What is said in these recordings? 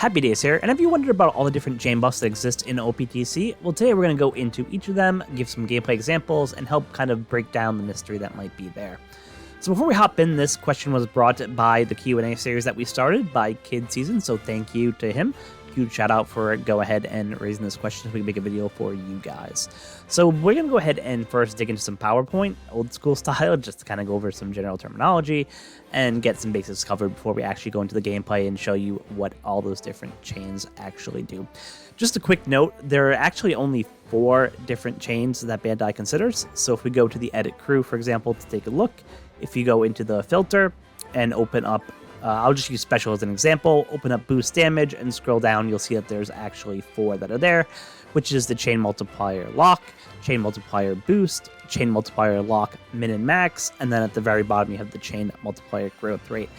HappiDaze here, and if you wondered about all the different chain buffs that exist in OPTC, well today we're going to go into each of them, give some gameplay examples, and help kind of break down the mystery that might be there. So before we hop in, this question was brought by the Q&A series that we started by Kid Season, so thank you to him. Huge shout out for go ahead and raising this question so we can make a video for you guys. So we're going to go ahead and first dig into some PowerPoint, old school style, just to kind of go over some general terminology and get some basics covered before we actually go into the gameplay and show you what all those different chains actually do. Just a quick note, there are actually only 4 different chains that Bandai considers. So if we go to the edit crew, for example, to take a look, if you go into the filter and open up I'll just use special as an example, open up boost damage and scroll down, you'll see that there's actually 4 that are there, which is the chain multiplier lock, chain multiplier boost, chain multiplier lock min and max, and then at the very bottom you have the chain multiplier growth rate.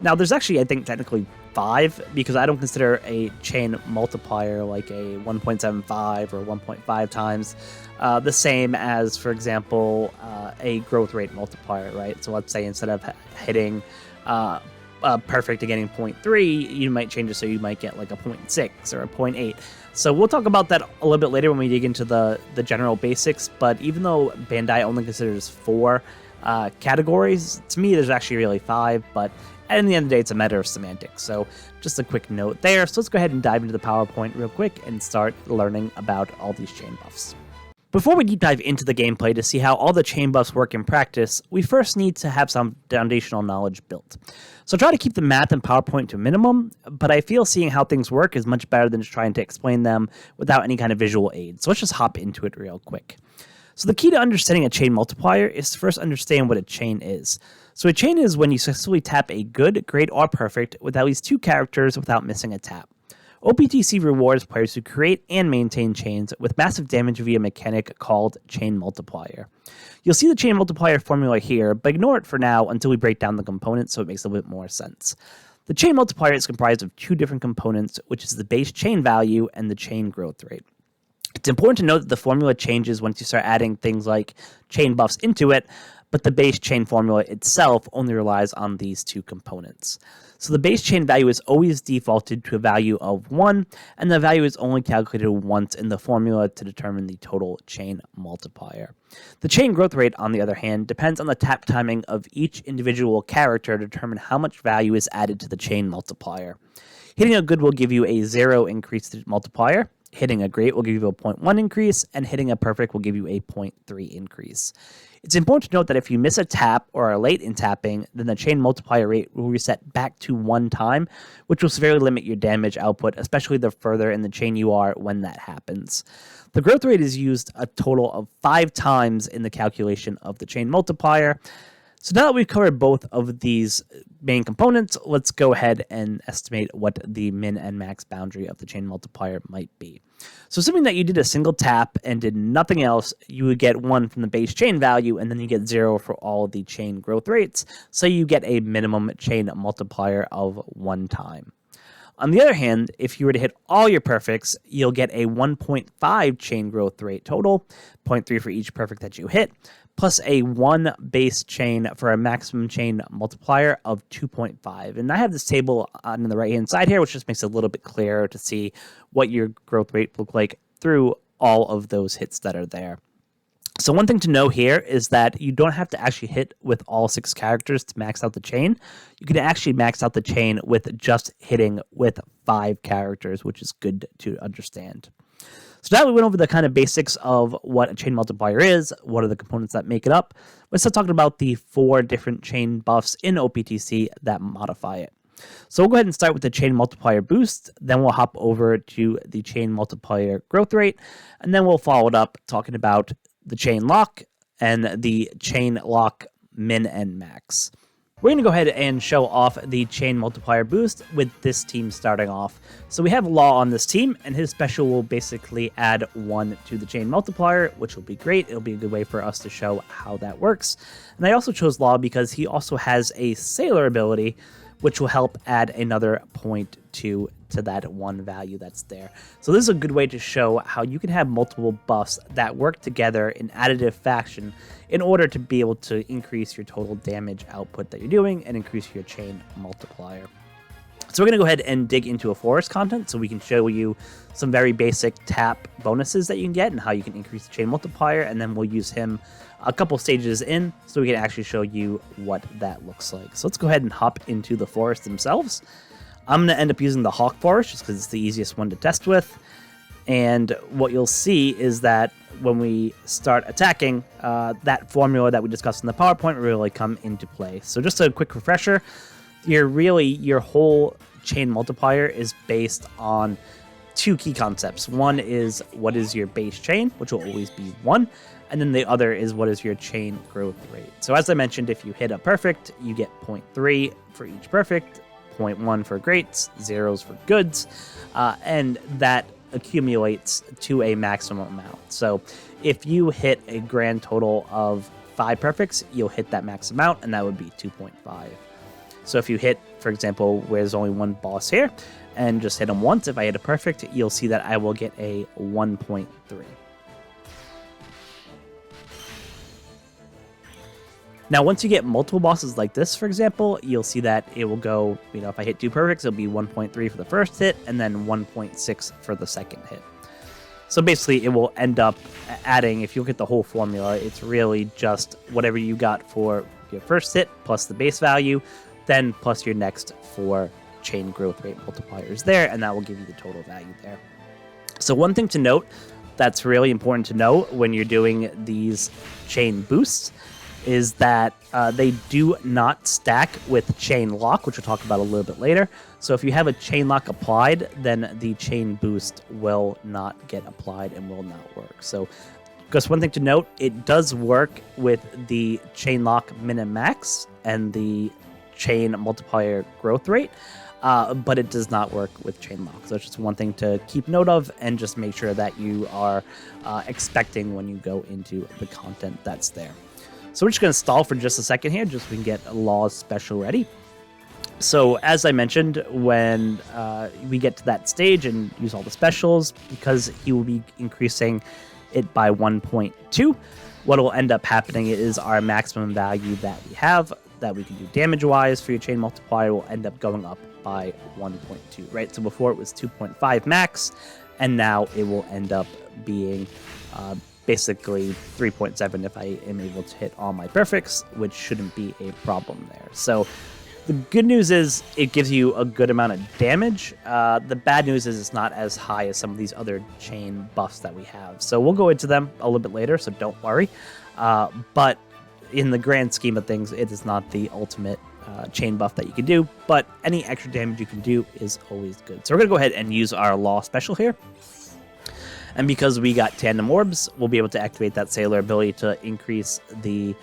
Now there's actually, I think, technically 5, because I don't consider a chain multiplier like a 1.75 or 1.5 times the same as, for example, a growth rate multiplier, right? So let's say instead of hitting perfect and getting 0.3, you might change it so you might get like a 0.6 or a 0.8. So we'll talk about that a little bit later when we dig into the general basics, but even though Bandai only considers 4 categories, to me there's actually really 5, but at the end of the day it's a matter of semantics. So just a quick note there. So let's go ahead and dive into the PowerPoint real quick and start learning about all these chain buffs. Before we deep dive into the gameplay to see how all the chain buffs work in practice, we first need to have some foundational knowledge built. So try to keep the math and PowerPoint to a minimum, but I feel seeing how things work is much better than just trying to explain them without any kind of visual aid. So let's just hop into it real quick. So the key to understanding a chain multiplier is to first understand what a chain is. So a chain is when you successfully tap a good, great, or perfect with at least 2 characters without missing a tap. OPTC rewards players who create and maintain chains with massive damage via a mechanic called chain multiplier. You'll see the chain multiplier formula here, but ignore it for now until we break down the components so it makes a little bit more sense. The chain multiplier is comprised of 2 different components, which is the base chain value and the chain growth rate. It's important to note that the formula changes once you start adding things like chain buffs into it, but the base chain formula itself only relies on these 2 components. So the base chain value is always defaulted to a value of 1, and the value is only calculated once in the formula to determine the total chain multiplier. The chain growth rate, on the other hand, depends on the tap timing of each individual character to determine how much value is added to the chain multiplier. Hitting a good will give you a 0 increase to the multiplier, hitting a great will give you a 0.1 increase, and hitting a perfect will give you a 0.3 increase. It's important to note that if you miss a tap or are late in tapping, then the chain multiplier rate will reset back to 1 time, which will severely limit your damage output, especially the further in the chain you are when that happens. The growth rate is used a total of 5 times in the calculation of the chain multiplier. So now that we've covered both of these main components, let's go ahead and estimate what the min and max boundary of the chain multiplier might be. So assuming that you did a single tap and did nothing else, you would get 1 from the base chain value, and then you get 0 for all the chain growth rates. So you get a minimum chain multiplier of 1 time. On the other hand, if you were to hit all your perfects, you'll get a 1.5 chain growth rate total, 0.3 for each perfect that you hit, plus a 1 base chain for a maximum chain multiplier of 2.5. And I have this table on the right-hand side here, which just makes it a little bit clearer to see what your growth rate look like through all of those hits that are there. So one thing to know here is that you don't have to actually hit with all 6 characters to max out the chain. You can actually max out the chain with just hitting with 5 characters, which is good to understand. So now we went over the kind of basics of what a chain multiplier is, what are the components that make it up. Let's start talking about the 4 different chain buffs in OPTC that modify it. So we'll go ahead and start with the chain multiplier boost, then we'll hop over to the chain multiplier growth rate, and then we'll follow it up talking about the chain lock and the chain lock min and max. We're going to go ahead and show off the chain multiplier boost with this team starting off. So we have Law on this team, and his special will basically add 1 to the chain multiplier, which will be great. It'll be a good way for us to show how that works. And I also chose Law because he also has a Sailor ability, which will help add another 0.2 to that 1 value that's there. So this is a good way to show how you can have multiple buffs that work together in additive fashion in order to be able to increase your total damage output that you're doing and increase your chain multiplier. So we're going to go ahead and dig into a forest content so we can show you some very basic tap bonuses that you can get and how you can increase the chain multiplier, and then we'll use him a couple stages in so we can actually show you what that looks like. So let's go ahead and hop into the forest themselves. I'm going to end up using the Hawk Forest just because it's the easiest one to test with. And what you'll see is that when we start attacking, that formula that we discussed in the PowerPoint will really come into play. So just a quick refresher, your whole chain multiplier is based on two key concepts. One is what is your base chain, which will always be 1, and then the other is what is your chain growth rate. So as I mentioned, if you hit a perfect, you get 0.3 for each perfect, 0.1 for greats, 0s for goods, and that accumulates to a maximum amount. So if you hit a grand total of 5 perfects, you'll hit that max amount, and that would be 2.5. So if you hit, for example, where there's only one boss here, and just hit them once, if I hit a perfect, you'll see that I will get a 1.3. Now, once you get multiple bosses like this, for example, you'll see that it will go, if I hit 2 perfects, it'll be 1.3 for the first hit, and then 1.6 for the second hit. So basically, it will end up adding, if you look at the whole formula, it's really just whatever you got for your first hit plus the base value, then plus your next 4 chain growth rate multipliers there, and that will give you the total value there. So one thing to note that's really important to know when you're doing these chain boosts is that they do not stack with chain lock, which we'll talk about a little bit later. So if you have a chain lock applied, then the chain boost will not get applied and will not work. So just one thing to note, it does work with the chain lock min and max and the chain multiplier growth rate, but it does not work with chain lock. So it's just one thing to keep note of, and just make sure that you are expecting when you go into the content that's there. So we're just going to stall for just a second here, just so we can get Law's special ready. So as I mentioned, when we get to that stage and use all the specials, because he will be increasing it by 1.2, what will end up happening is our maximum value that we have, that we can do damage-wise for your chain multiplier, will end up going up by 1.2, right? So before it was 2.5 max, and now it will end up being basically 3.7 if I am able to hit all my perfects, which shouldn't be a problem there. So the good news is it gives you a good amount of damage. The bad news is it's not as high as some of these other chain buffs that we have. So we'll go into them a little bit later, so don't worry. But in the grand scheme of things, it is not the ultimate chain buff that you can do, but any extra damage you can do is always good. So we're going to go ahead and use our Law special here. And because we got Tandem Orbs, we'll be able to activate that Sailor ability to increase the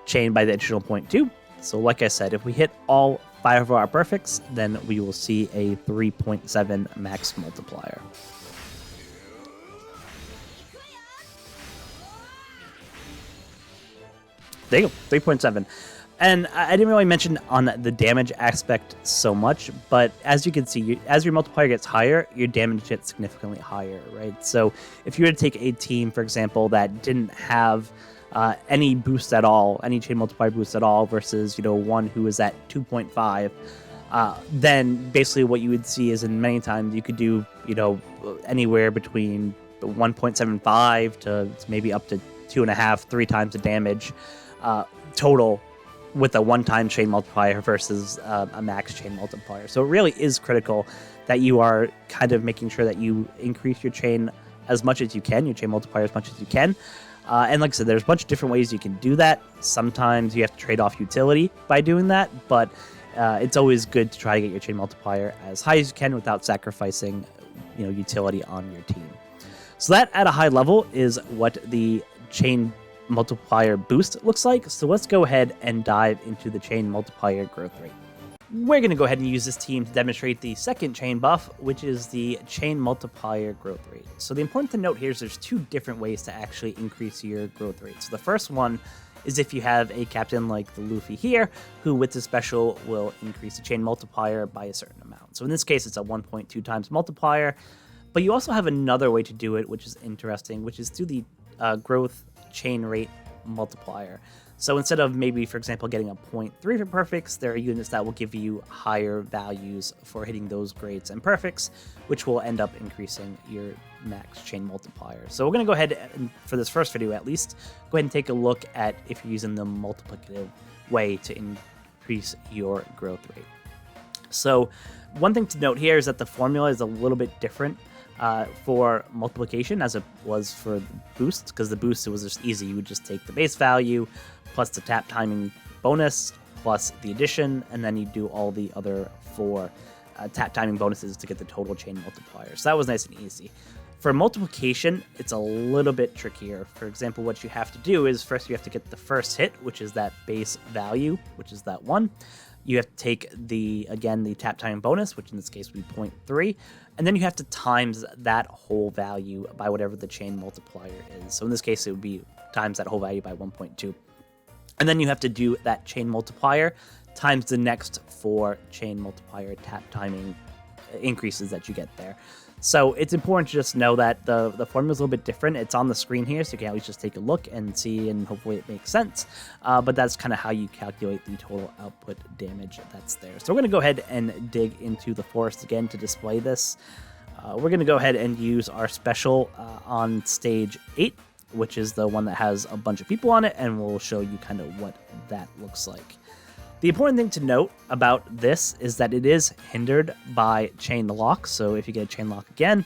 chain by the additional 0.2. So like I said, if we hit all 5 of our perfects, then we will see a 3.7 max multiplier. There you go, 3.7. And I didn't really mention on the damage aspect so much, but as you can see, as your multiplier gets higher, your damage gets significantly higher, right? So if you were to take a team, for example, that didn't have any boost at all, any chain multiplier boost at all, versus one who is at 2.5, then basically what you would see is, in many times you could do anywhere between 1.75 to maybe up to 2.5, 3 times the damage total with a one-time chain multiplier versus a max chain multiplier. So it really is critical that you are kind of making sure that you increase your chain as much as you can, your chain multiplier as much as you can. And like I said, there's a bunch of different ways you can do that. Sometimes you have to trade off utility by doing that, but it's always good to try to get your chain multiplier as high as you can without sacrificing utility on your team. So that, at a high level, is what the chain multiplier boost looks like. So let's go ahead and dive into the chain multiplier growth rate. We're going to go ahead and use this team to demonstrate the second chain buff, which is the chain multiplier growth rate. So the important thing to note here is there's 2 different ways to actually increase your growth rate. So the first one is if you have a captain like the Luffy here, who with the special will increase the chain multiplier by a certain amount. So in this case, it's a 1.2 times multiplier, but you also have another way to do it, which is interesting, which is through the growth chain rate multiplier. So instead of maybe, for example, getting a 0.3 for perfects, there are units that will give you higher values for hitting those greats and perfects, which will end up increasing your max chain multiplier. So we're going to go ahead and, for this first video at least, go ahead and take a look at if you're using the multiplicative way to increase your growth rate. So one thing to note here is that the formula is a little bit different for multiplication as it was for the boost, because the boost, it was just easy. You would just take the base value plus the tap timing bonus plus the addition, and then you do all the other 4 tap timing bonuses to get the total chain multiplier. So that was nice and easy. For multiplication, it's a little bit trickier. For example, what you have to do is first you have to get the first hit, which is that base value, which is that 1. You have to take the tap time bonus, which in this case would be 0.3, and then you have to times that whole value by whatever the chain multiplier is. So in this case, it would be times that whole value by 1.2. And then you have to do that chain multiplier times the next 4 chain multiplier tap timing increases that you get there. So it's important to just know that the formula is a little bit different. It's on the screen here, so you can always just take a look and see, and hopefully it makes sense. But that's kind of how you calculate the total output damage that's there. So we're going to go ahead and dig into the forest again to display this. We're going to go ahead and use our special on stage 8, which is the one that has a bunch of people on it, and we'll show you kind of what that looks like. The important thing to note about this is that it is hindered by chain lock. So if you get a chain lock again,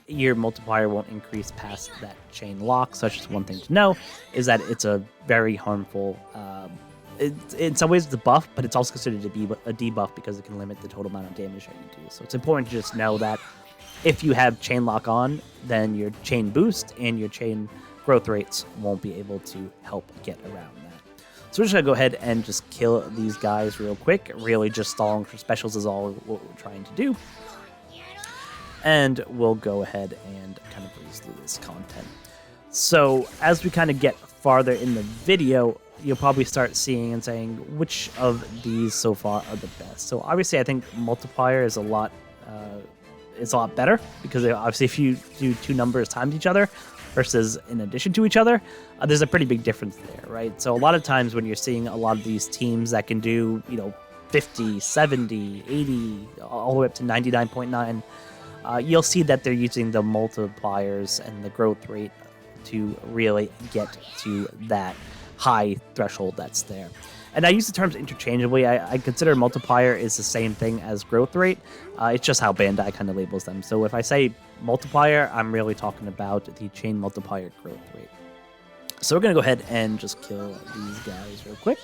your multiplier won't increase past that chain lock. So that's just one thing to know, is that it's a very harmful, in some ways it's a buff, but it's also considered to be a debuff because it can limit the total amount of damage that you do. So it's important to just know that if you have chain lock on, then your chain boost and your chain growth rates won't be able to help get around that. So we're just going to go ahead and just kill these guys real quick. Really just stalling for specials is all what we're trying to do. And we'll go ahead and kind of breeze through this content. So as we kind of get farther in the video, you'll probably start seeing and saying which of these so far are the best. So obviously I think Multiplier is a lot better, because obviously if you do 2 numbers times each other versus in addition to each other, there's a pretty big difference there, right? So a lot of times when you're seeing a lot of these teams that can do, 50, 70, 80, all the way up to 99.9, you'll see that they're using the multipliers and the growth rate to really get to that high threshold that's there. And I use the terms interchangeably. I consider multiplier is the same thing as growth rate. It's just how Bandai kind of labels them. So if I say multiplier, I'm really talking about the chain multiplier growth rate. So we're going to go ahead and just kill these guys real quick.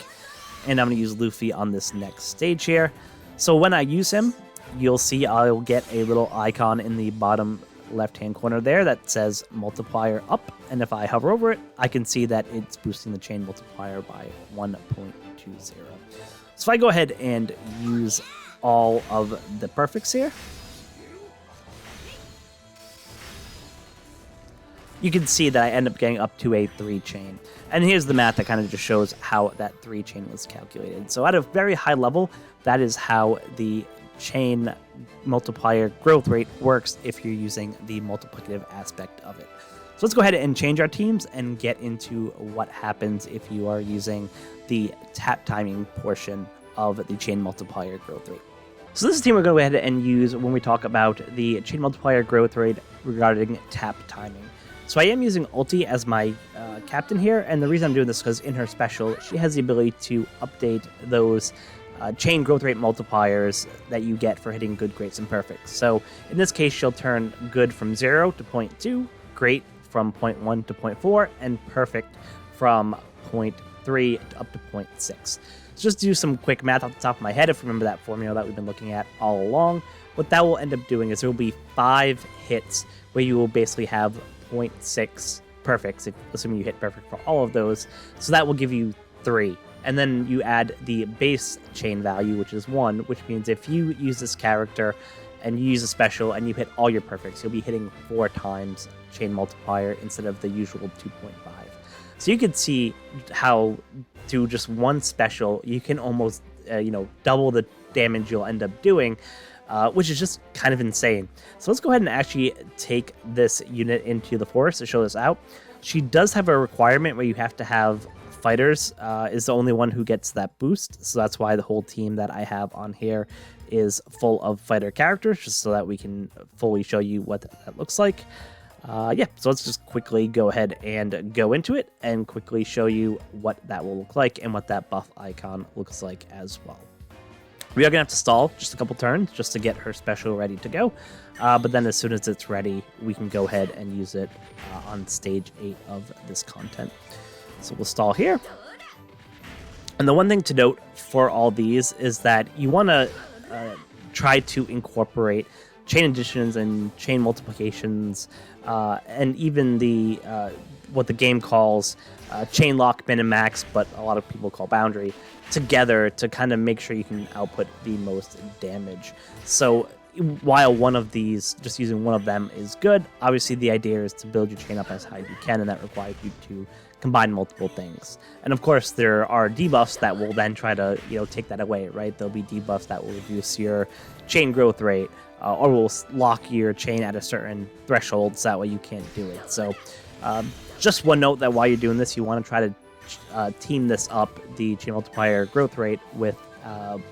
And I'm going to use Luffy on this next stage here. So when I use him, you'll see I'll get a little icon in the bottom left-hand corner there that says multiplier up. And if I hover over it, I can see that it's boosting the chain multiplier by 1.20. So if I go ahead and use all of the perfects here, you can see that I end up getting up to a 3 chain. And here's the math that kind of just shows how that 3 chain was calculated. So at a very high level, that is how the chain multiplier growth rate works if you're using the multiplicative aspect of it. So let's go ahead and change our teams and get into what happens if you are using the tap timing portion of the chain multiplier growth rate. So this is the team we're going to go ahead and use when we talk about the chain multiplier growth rate regarding tap timing. So I am using Ulti as my captain here, and the reason I'm doing this is because in her special, she has the ability to update those chain growth rate multipliers that you get for hitting good, greats, and perfects. So in this case, she'll turn good from 0 to 0.2, great from 0.1 to 0.4, and perfect from 0.3 up to 0.6. So just do some quick math off the top of my head. If you remember that formula that we've been looking at all along, what that will end up doing is there will be 5 hits where you will basically have 0.6 perfects, assuming you hit perfect for all of those. So that will give you 3. And then you add the base chain value, which is 1, which means if you use this character and you use a special and you hit all your perfects, you'll be hitting 4 times chain multiplier instead of the usual 2.5. So you can see how to just one special, you can almost, double the damage you'll end up doing, which is just kind of insane. So let's go ahead and actually take this unit into the forest to show this out. She does have a requirement where you have to have fighters is the only one who gets that boost. So that's why the whole team that I have on here is full of fighter characters, just so that we can fully show you what that looks like. Yeah, so let's just quickly go ahead and go into it and quickly show you what that will look like and what that buff icon looks like as well. We are going to have to stall just a couple turns just to get her special ready to go. But then as soon as it's ready, we can go ahead and use it on stage 8 of this content. So we'll stall here. And the one thing to note for all these is that you want to try to incorporate chain additions and chain multiplications, and even the what the game calls chain lock, min and max, but a lot of people call boundary, together to kind of make sure you can output the most damage. So while one of these, just using one of them is good, obviously the idea is to build your chain up as high as you can, and that requires you to combine multiple things. And of course, there are debuffs that will then try to, take that away, right? There'll be debuffs that will reduce your chain growth rate, or will lock your chain at a certain threshold, so that way you can't do it. So just one note that while you're doing this, you want to try to team this up, the chain multiplier growth rate, with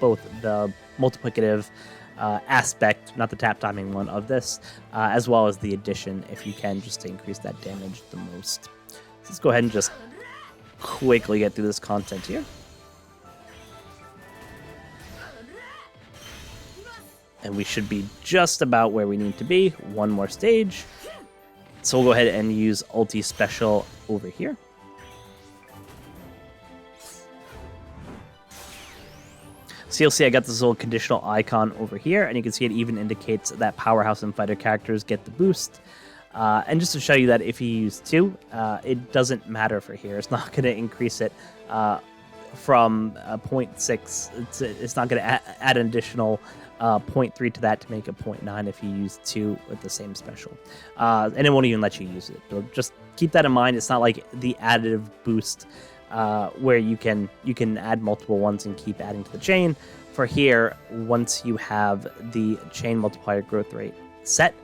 both the multiplicative aspect, not the tap timing one of this, as well as the addition, if you can, just to increase that damage the most. So let's go ahead and just quickly get through this content here. And we should be just about where we need to be. One more stage. So we'll go ahead and use ulti special over here. So you'll see I got this little conditional icon over here, and you can see it even indicates that powerhouse and fighter characters get the boost. And just to show you that if you use 2, it doesn't matter for here. It's not going to increase it from 0.6. It's not going to add an additional 0.3 to that to make it 0.9 if you use 2 with the same special. And it won't even let you use it. So just keep that in mind. It's not like the additive boost where you can add multiple ones and keep adding to the chain. For here, once you have the chain multiplier growth rate set,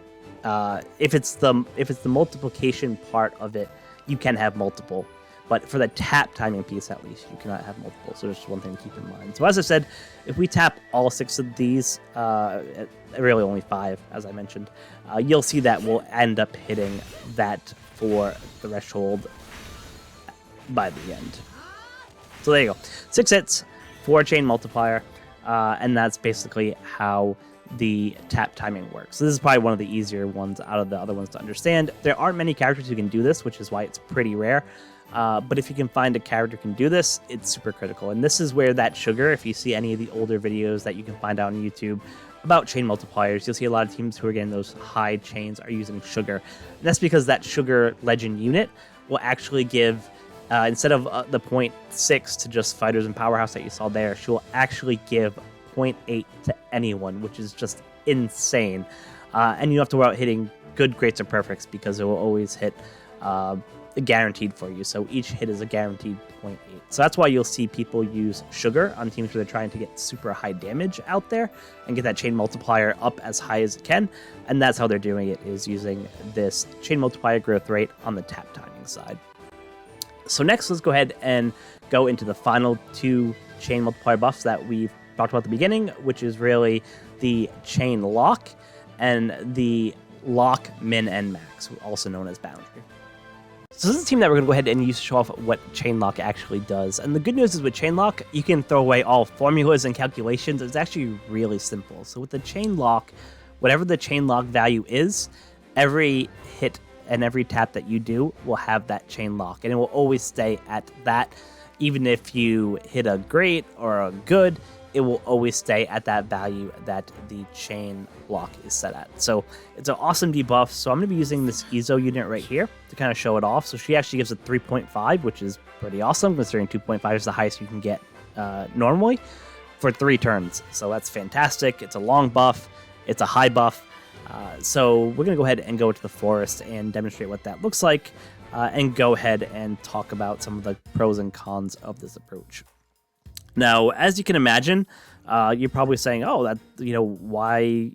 if it's the multiplication part of it, you can have multiple. But for the tap timing piece, at least, you cannot have multiple. So there's one thing to keep in mind. So as I said, if we tap all 6 of these, really only 5, as I mentioned, you'll see that we'll end up hitting that for the threshold by the end. So there you go. 6 hits, 4 chain multiplier, and that's basically how the tap timing works. So this is probably one of the easier ones out of the other ones to understand. There aren't many characters who can do this, which is why it's pretty rare. But if you can find a character who can do this, it's super critical. And this is where that sugar, if you see any of the older videos that you can find out on YouTube about chain multipliers, you'll see a lot of teams who are getting those high chains are using sugar. And that's because that sugar legend unit will actually give, instead of the 0.6 to just fighters and powerhouse that you saw there, she will actually give 0.8 to anyone, which is just insane. And you don't have to worry about hitting good, greats, or perfects, because it will always hit guaranteed for you. So each hit is a guaranteed 0.8. So that's why you'll see people use sugar on teams where they're trying to get super high damage out there and get that chain multiplier up as high as it can. And that's how they're doing it, is using this chain multiplier growth rate on the tap timing side. So next, let's go ahead and go into the final 2 chain multiplier buffs that we've talked about at the beginning, which is really the chain lock and the lock, min, and max, also known as boundary. So this is a team that we're going to go ahead and use to show off what chain lock actually does. And the good news is with chain lock, you can throw away all formulas and calculations. It's actually really simple. So with the chain lock, whatever the chain lock value is, every hit and every tap that you do will have that chain lock, and it will always stay at that. Even if you hit a great or a good, it will always stay at that value that the chain lock is set at. So it's an awesome debuff. So I'm going to be using this Ezo unit right here to kind of show it off. So she actually gives a 3.5, which is pretty awesome, considering 2.5 is the highest you can get normally for 3 turns. So that's fantastic. It's a long buff. It's a high buff. So we're going to go ahead and go to the forest and demonstrate what that looks like, and go ahead and talk about some of the pros and cons of this approach. Now, as you can imagine, you're probably saying, oh, that, why,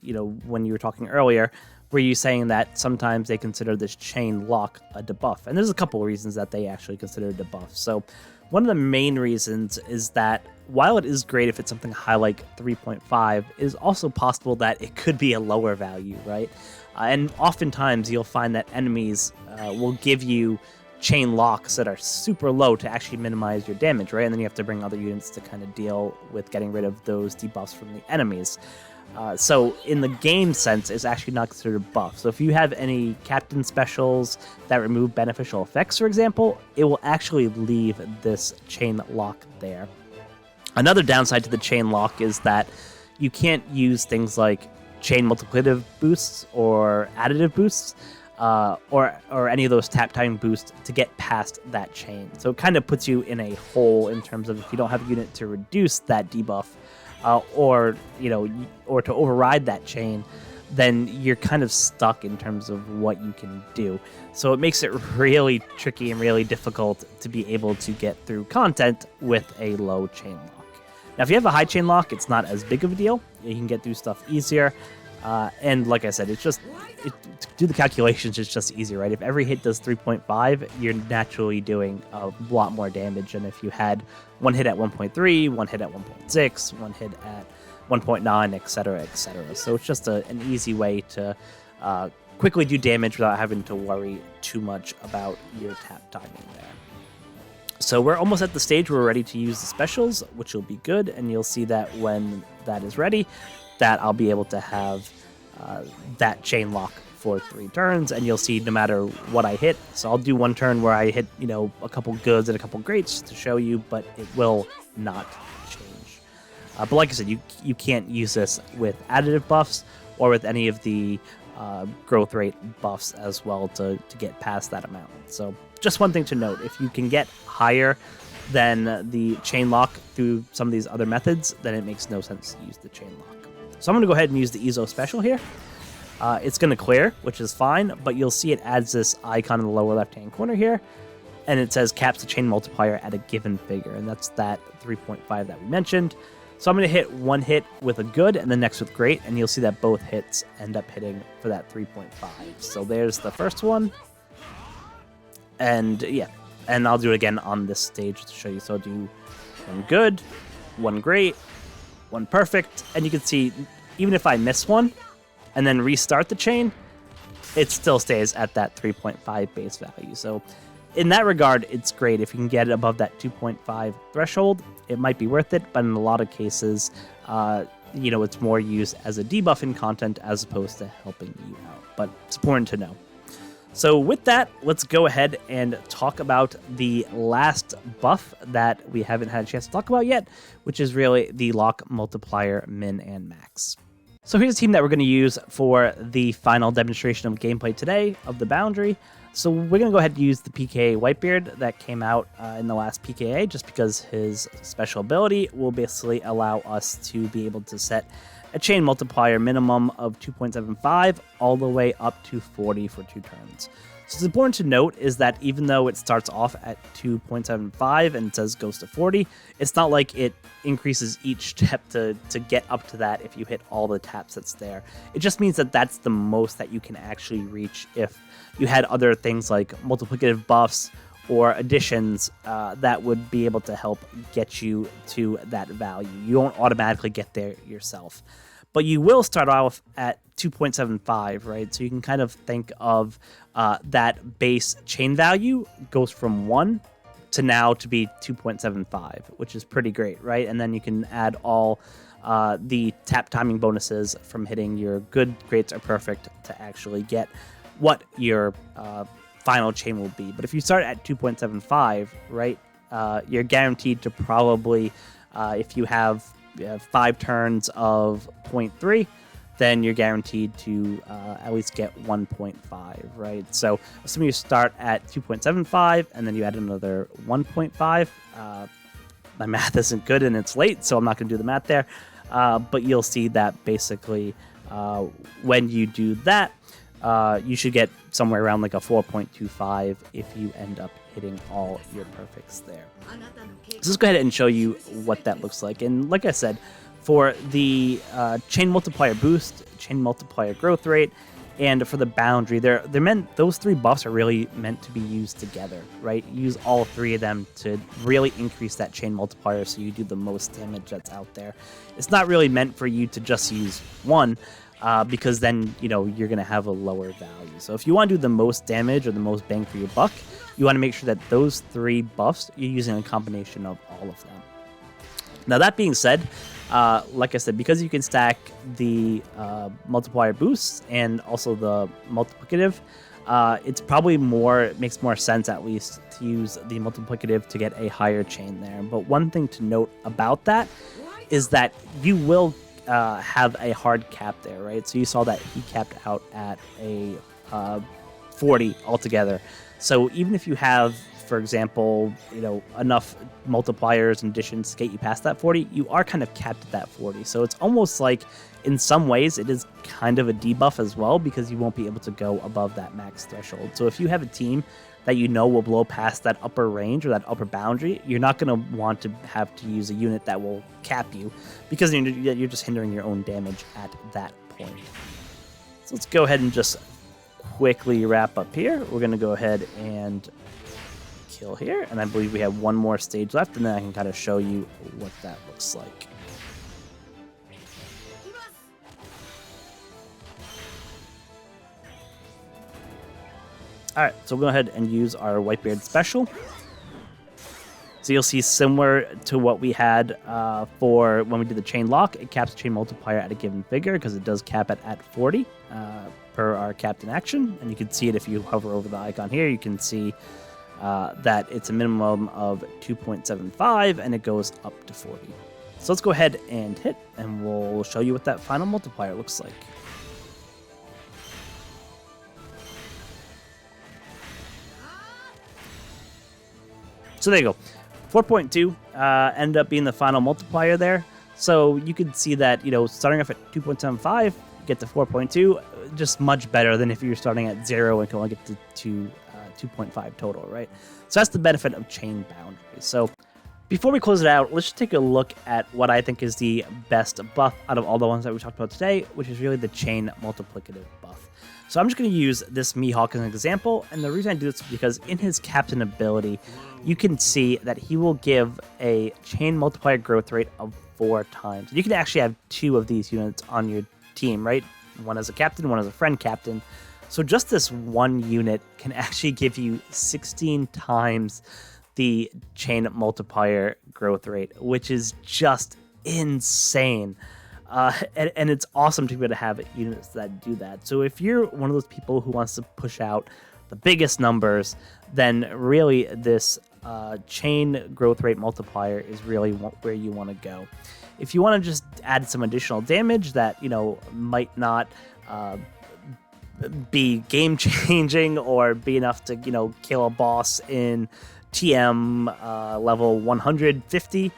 when you were talking earlier, were you saying that sometimes they consider this chain lock a debuff? And there's a couple of reasons that they actually consider it a debuff. So One of the main reasons is that while it is great if it's something high like 3.5, it is also possible that it could be a lower value, right? And oftentimes you'll find that enemies will give you chain locks that are super low to actually minimize your damage, right? And then you have to bring other units to kind of deal with getting rid of those debuffs from the enemies. So in the game sense, it's actually not considered a buff. So if you have any captain specials that remove beneficial effects, for example, it will actually leave this chain lock there. Another downside to the chain lock is that you can't use things like chain multiplicative boosts or additive boosts or any of those tap timing boosts to get past that chain. So it kind of puts you in a hole in terms of if you don't have a unit to reduce that debuff or to override that chain, then you're kind of stuck in terms of what you can do. So it makes it really tricky and really difficult to be able to get through content with a low chain lock. Now, if you have a high chain lock, it's not as big of a deal. You can get through stuff easier. And like I said, to do the calculations, it's just easier, right? If every hit does 3.5, you're naturally doing a lot more damage than if you had one hit at 1.3, one hit at 1.6, one hit at 1.9, etc., etc. So it's just an easy way to quickly do damage without having to worry too much about your tap timing there. So we're almost at the stage where we're ready to use the specials, which will be good, and you'll see that when that is ready, that I'll be able to have that chain lock for 3 turns, and you'll see no matter what I hit. So I'll do one turn where I hit, a couple goods and a couple greats to show you, but it will not change. But like I said, you can't use this with additive buffs or with any of the growth rate buffs as well to get past that amount. So just one thing to note, if you can get higher than the chain lock through some of these other methods, then it makes no sense to use the chain lock. So I'm going to go ahead and use the EZO special here. It's going to clear, which is fine, but you'll see it adds this icon in the lower left-hand corner here, and it says caps the chain multiplier at a given figure, and that's that 3.5 that we mentioned. So I'm going to hit one hit with a good and the next with great, and you'll see that both hits end up hitting for that 3.5. So there's the first one, and yeah, and I'll do it again on this stage to show you. So I'll do one good, one great, one perfect, and you can see even if I miss one and then restart the chain, it still stays at that 3.5 base value. So in that regard, it's great. If you can get it above that 2.5 threshold, it might be worth it, but in a lot of cases, it's more used as a debuff in content as opposed to helping you out. But it's important to know. So with that, let's go ahead and talk about the last buff that we haven't had a chance to talk about yet, which is really the lock multiplier min and max. So here's a team that we're going to use for the final demonstration of gameplay today of the boundary. So we're going to go ahead and use the PKA Whitebeard that came out in the last PKA, just because his special ability will basically allow us to be able to set a chain multiplier minimum of 2.75 all the way up to 40 for 2 turns. So it's important to note is that even though it starts off at 2.75 and it says goes to 40, it's not like it increases each step to get up to that if you hit all the taps that's there. It just means that that's the most that you can actually reach if you had other things like multiplicative buffs or additions that would be able to help get you to that value. You won't automatically get there yourself. But you will start off at 2.75, right? So you can kind of think of that base chain value goes from 1 to now to be 2.75, which is pretty great, right? And then you can add all the tap timing bonuses from hitting your good, greats, or perfect to actually get what your final chain will be. But if you start at 2.75, right, you're guaranteed to probably, if you have 5 turns of 0.3, then you're guaranteed to at least get 1.5, right? So assuming you start at 2.75 and then you add another 1.5, my math isn't good and it's late, so I'm not going to do the math there. But you'll see that basically when you do that, you should get somewhere around like a 4.25 if you end up hitting all your perfects there. So let's go ahead and show you what that looks like. And like I said, for the chain multiplier boost, chain multiplier growth rate, and for the boundary, they're meant, those 3 buffs are really meant to be used together, right? Use all 3 of them to really increase that chain multiplier so you do the most damage that's out there. It's not really meant for you to just use one, because then, you know, you're going to have a lower value. So if you want to do the most damage or the most bang for your buck, you want to make sure that those 3 buffs, you're using a combination of all of them. Now, that being said, like I said, because you can stack the multiplier boosts and also the multiplicative, it's probably it makes more sense at least to use the multiplicative to get a higher chain there. But one thing to note about that is that you will have a hard cap there, right? So you saw that he capped out at a 40 altogether. So even if you have, for example, you know, enough multipliers and additions to get you past that 40, you are kind of capped at that 40. So it's almost like, in some ways, it is kind of a debuff as well, because you won't be able to go above that max threshold. So if you have a team that you know will blow past that upper range or that upper boundary, you're not going to want to have to use a unit that will cap you, because you're just hindering your own damage at that point. So let's go ahead and just quickly wrap up here. We're going to go ahead and kill here, and I believe we have one more stage left, and then I can kind of show you what that looks like. Alright, so we'll go ahead and use our Whitebeard special. So you'll see, similar to what we had for when we did the chain lock, it caps the chain multiplier at a given figure, because it does cap it at 40 per our captain action. And you can see it if you hover over the icon here. You can see that it's a minimum of 2.75, and it goes up to 40. So let's go ahead and hit, and we'll show you what that final multiplier looks like. So there you go. 4.2 ended up being the final multiplier there. So you could see that, you know, starting off at 2.75, get to 4.2, just much better than if you're starting at 0 and can only get to 2.5 total, right? So that's the benefit of chain boundaries. So before we close it out, let's just take a look at what I think is the best buff out of all the ones that we talked about today, which is really the chain multiplicative buff. So I'm just going to use this Mihawk as an example, and the reason I do this is because in his captain ability, you can see that he will give a chain multiplier growth rate of 4 times. You can actually have 2 of these units on your team, right? One as a captain, one as a friend captain. So just this one unit can actually give you 16 times the chain multiplier growth rate, which is just insane. And it's awesome to be able to have units that do that. So if you're one of those people who wants to push out the biggest numbers, then really this chain growth rate multiplier is really where you want to go. If you want to just add some additional damage that, you know, might not be game changing or be enough to, you know, kill a boss in TM level 150,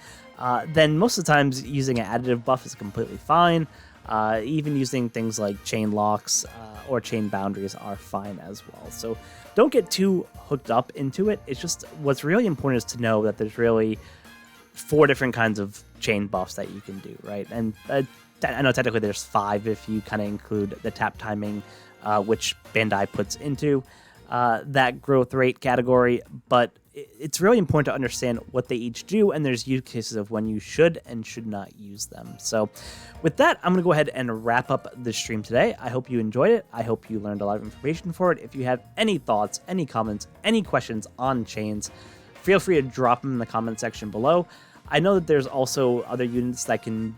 then most of the times using an additive buff is completely fine. Even using things like chain locks or chain boundaries are fine as well. So don't get too hooked up into it. It's just, what's really important is to know that there's really 4 different kinds of chain buffs that you can do, right? And I know technically there's 5 if you kind of include the tap timing, which Bandai puts into that growth rate category, but it's really important to understand what they each do, and there's use cases of when you should and should not use them. So with that, I'm going to go ahead and wrap up the stream today. I hope you enjoyed it. I hope you learned a lot of information for it. If you have any thoughts, any comments, any questions on chains, feel free to drop them in the comment section below. I know that there's also other units that can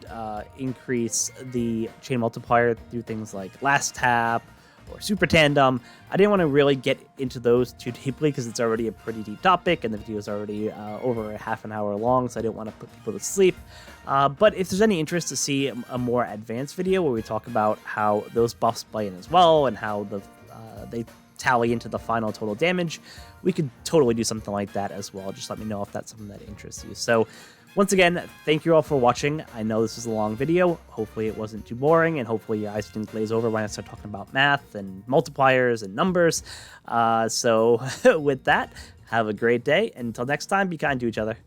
increase the chain multiplier through things like last tap or super tandem. I didn't want to really get into those too deeply because it's already a pretty deep topic and the video is already over a half an hour long, so I didn't want to put people to sleep. But if there's any interest to see a more advanced video where we talk about how those buffs play in as well and how they tally into the final total damage, we could totally do something like that as well. Just let me know if that's something that interests you. So once again, thank you all for watching. I know this was a long video. Hopefully it wasn't too boring, and hopefully your eyes didn't glaze over when I start talking about math and multipliers and numbers. So with that, have a great day. And until next time, be kind to each other.